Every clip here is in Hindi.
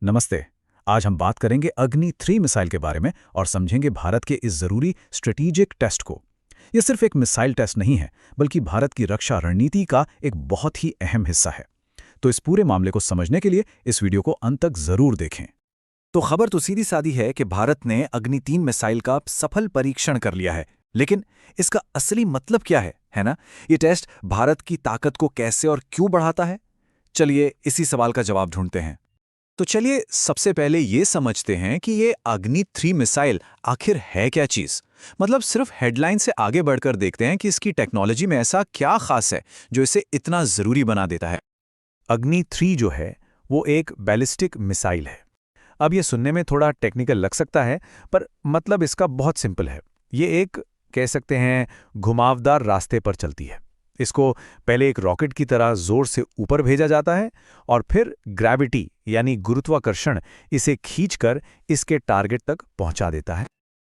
नमस्ते। आज हम बात करेंगे अग्नि 3 मिसाइल के बारे में और समझेंगे भारत के इस जरूरी स्ट्रेटेजिक टेस्ट को। यह सिर्फ एक मिसाइल टेस्ट नहीं है, बल्कि भारत की रक्षा रणनीति का एक बहुत ही अहम हिस्सा है। तो इस पूरे मामले को समझने के लिए इस वीडियो को अंत तक जरूर देखें। तो खबर तो सीधी सादी है कि भारत ने अग्नि 3 मिसाइल का सफल परीक्षण कर लिया है। लेकिन इसका असली मतलब क्या है ना? ये टेस्ट भारत की ताकत को कैसे और क्यों बढ़ाता है? चलिए इसी सवाल का जवाब ढूंढते हैं। तो चलिए सबसे पहले ये समझते हैं कि ये अग्नि 3 मिसाइल आखिर है क्या चीज। मतलब सिर्फ हेडलाइन से आगे बढ़कर देखते हैं कि इसकी टेक्नोलॉजी में ऐसा क्या खास है जो इसे इतना जरूरी बना देता है। अग्नि 3 जो है वो एक बैलिस्टिक मिसाइल है। अब ये सुनने में थोड़ा टेक्निकल लग सकता है, पर मतलब इसका बहुत सिंपल है। ये एक कह सकते हैं घुमावदार रास्ते पर चलती है। इसको पहले एक रॉकेट की तरह जोर से ऊपर भेजा जाता है और फिर ग्रेविटी यानी गुरुत्वाकर्षण इसे खींचकर इसके टारगेट तक पहुंचा देता है।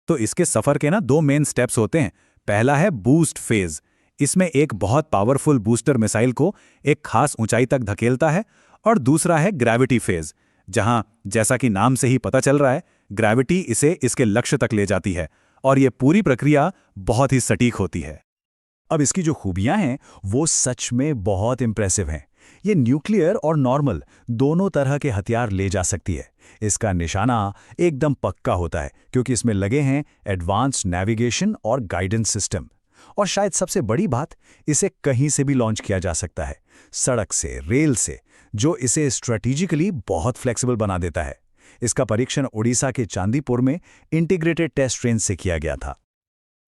तो इसके सफर के 2 मेन स्टेप्स होते हैं। पहला है बूस्ट फेज। इसमें एक बहुत पावरफुल बूस्टर मिसाइल को एक खास ऊंचाई तक धकेलता है। और दूसरा है ग्रेविटी फेज, जहां जैसा कि नाम से ही पता चल रहा है, ग्रेविटी इसे इसके लक्ष्य तक ले जाती है और ये पूरी प्रक्रिया बहुत ही सटीक होती है। अब इसकी जो खूबियां हैं वो सच में बहुत इंप्रेसिव हैं। ये न्यूक्लियर और नॉर्मल दोनों तरह के हथियार ले जा सकती है। इसका निशाना एकदम पक्का होता है क्योंकि इसमें लगे हैं एडवांस्ड नेविगेशन और गाइडेंस सिस्टम। और शायद सबसे बड़ी बात, इसे कहीं से भी लॉन्च किया जा सकता है, सड़क से, रेल से, जो इसे स्ट्रेटेजिकली बहुत फ्लेक्सिबल बना देता है। इसका परीक्षण उड़ीसा के चांदीपुर में इंटीग्रेटेड टेस्ट रेंज से किया गया था।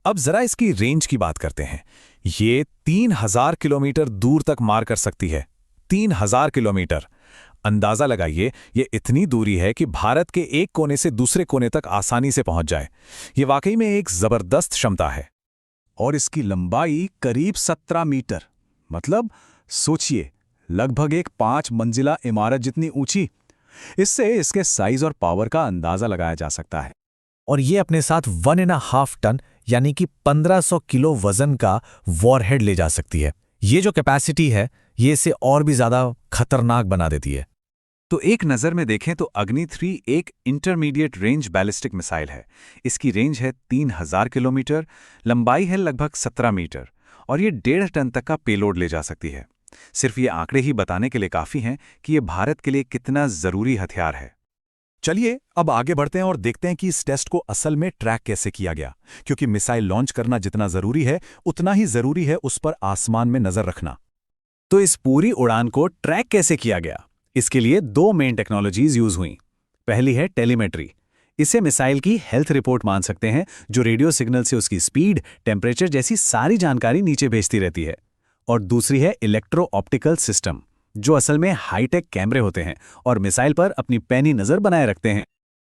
अब जरा इसकी रेंज की बात करते हैं। ये 3000 किलोमीटर दूर तक मार कर सकती है। 3000 किलोमीटर। अंदाजा लगाइए, ये इतनी दूरी है कि भारत के एक कोने से दूसरे कोने तक आसानी से पहुंच जाए। ये वाकई में एक जबरदस्त क्षमता है। और इसकी लंबाई करीब 17 मीटर। मतलब सोचिए, लगभग एक 5 मंजिला इमारत जितनी ऊंची। इससे इसके साइज और पावर का अंदाजा लगाया जा सकता है। और ये अपने साथ 1.5 टन यानी कि 1500 किलो वजन का वॉरहेड ले जा सकती है। ये जो कैपेसिटी है, ये इसे और भी ज्यादा खतरनाक बना देती है। तो एक नज़र में देखें तो अग्नि 3 एक इंटरमीडिएट रेंज बैलिस्टिक मिसाइल है। इसकी रेंज है 3000 किलोमीटर, लंबाई है लगभग 17 मीटर और ये 1.5 टन तक का पेलोड ले जा सकती है। सिर्फ ये आंकड़े ही बताने के लिए काफ़ी हैं कि ये भारत के लिए कितना ज़रूरी हथियार है। चलिए अब आगे बढ़ते हैं और देखते हैं कि इस टेस्ट को असल में ट्रैक कैसे किया गया, क्योंकि मिसाइल लॉन्च करना जितना ज़रूरी है, उतना ही ज़रूरी है उस पर आसमान में नज़र रखना। तो इस पूरी उड़ान को ट्रैक कैसे किया गया? इसके लिए 2 मेन टेक्नोलॉजीज यूज हुई। पहली है टेलीमेट्री। इसे मिसाइल की हेल्थ रिपोर्ट मान सकते हैं, जो रेडियो सिग्नल से उसकी स्पीड, टेम्परेचर जैसी सारी जानकारी नीचे भेजती रहती है। और दूसरी है इलेक्ट्रो ऑप्टिकल सिस्टम, जो असल में हाईटेक कैमरे होते हैं और मिसाइल पर अपनी पैनी नजर बनाए रखते हैं।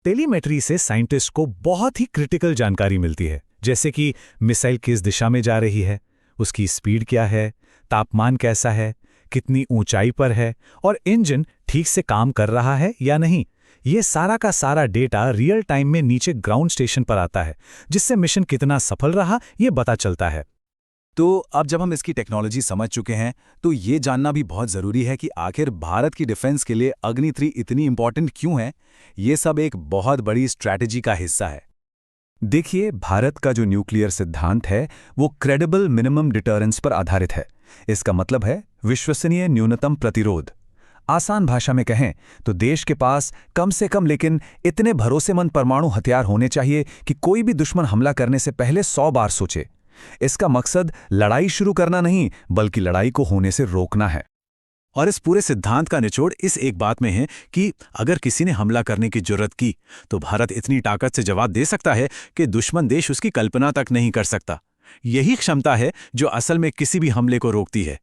टेलीमेट्री से साइंटिस्ट को बहुत ही क्रिटिकल जानकारी मिलती है, जैसे कि मिसाइल किस दिशा में जा रही है, उसकी स्पीड क्या है, तापमान कैसा है, कितनी ऊंचाई पर है और इंजन ठीक से काम कर रहा है या नहीं। ये सारा का सारा डेटा रियल टाइम में नीचे ग्राउंड स्टेशन पर आता है, जिससे मिशन कितना सफल रहा ये पता चलता है। तो अब जब हम इसकी टेक्नोलॉजी समझ चुके हैं, तो ये जानना भी बहुत ज़रूरी है कि आखिर भारत की डिफेंस के लिए अग्नि 3 इतनी इंपॉर्टेंट क्यों है। ये सब एक बहुत बड़ी स्ट्रैटेजी का हिस्सा है। देखिए, भारत का जो न्यूक्लियर सिद्धांत है वो क्रेडिबल मिनिमम डिटरेंस पर आधारित है। इसका मतलब है विश्वसनीय न्यूनतम प्रतिरोध। आसान भाषा में कहें तो देश के पास कम से कम लेकिन इतने भरोसेमंद परमाणु हथियार होने चाहिए कि कोई भी दुश्मन हमला करने से पहले 100 बार सोचे। इसका मकसद लड़ाई शुरू करना नहीं, बल्कि लड़ाई को होने से रोकना है। और इस पूरे सिद्धांत का निचोड़ इस एक बात में है कि अगर किसी ने हमला करने की जुर्रत की, तो भारत इतनी ताकत से जवाब दे सकता है कि दुश्मन देश उसकी कल्पना तक नहीं कर सकता। यही क्षमता है जो असल में किसी भी हमले को रोकती है।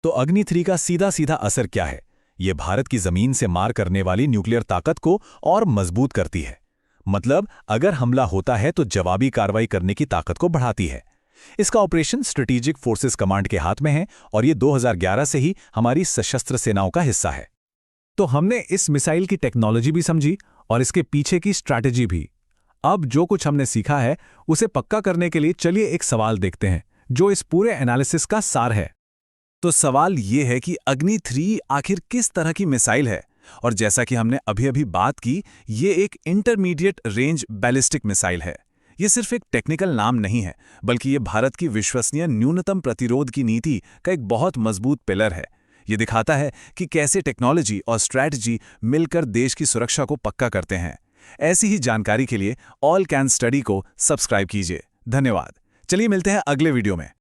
तो अग्नि 3 का सीधा सीधा असर क्या है? ये भारत की जमीन से मार करने वाली न्यूक्लियर ताकत को और मजबूत करती है। मतलब अगर हमला होता है तो जवाबी कार्रवाई करने की ताकत को बढ़ाती है। इसका ऑपरेशन स्ट्रेटेजिक फोर्सेस कमांड के हाथ में है और ये 2011 से ही हमारी सशस्त्र सेनाओं का हिस्सा है। तो हमने इस मिसाइल की टेक्नोलॉजी भी समझी और इसके पीछे की स्ट्रैटेजी भी। अब जो कुछ हमने सीखा है उसे पक्का करने के लिए चलिए एक सवाल देखते हैं, जो इस पूरे एनालिसिस का सार है। तो सवाल ये है कि अग्नि 3 आखिर किस तरह की मिसाइल है और जैसा कि हमने अभी अभी बात की, ये एक इंटरमीडिएट रेंज बैलिस्टिक मिसाइल है। ये सिर्फ एक टेक्निकल नाम नहीं है, बल्कि ये भारत की विश्वसनीय न्यूनतम प्रतिरोध की नीति का एक बहुत मजबूत पिलर है। ये दिखाता है कि कैसे टेक्नोलॉजी और स्ट्रैटेजी मिलकर देश की सुरक्षा को पक्का करते हैं। ऐसी ही जानकारी के लिए ऑल कैन स्टडी को सब्सक्राइब कीजिए। धन्यवाद। चलिए मिलते हैं अगले वीडियो में।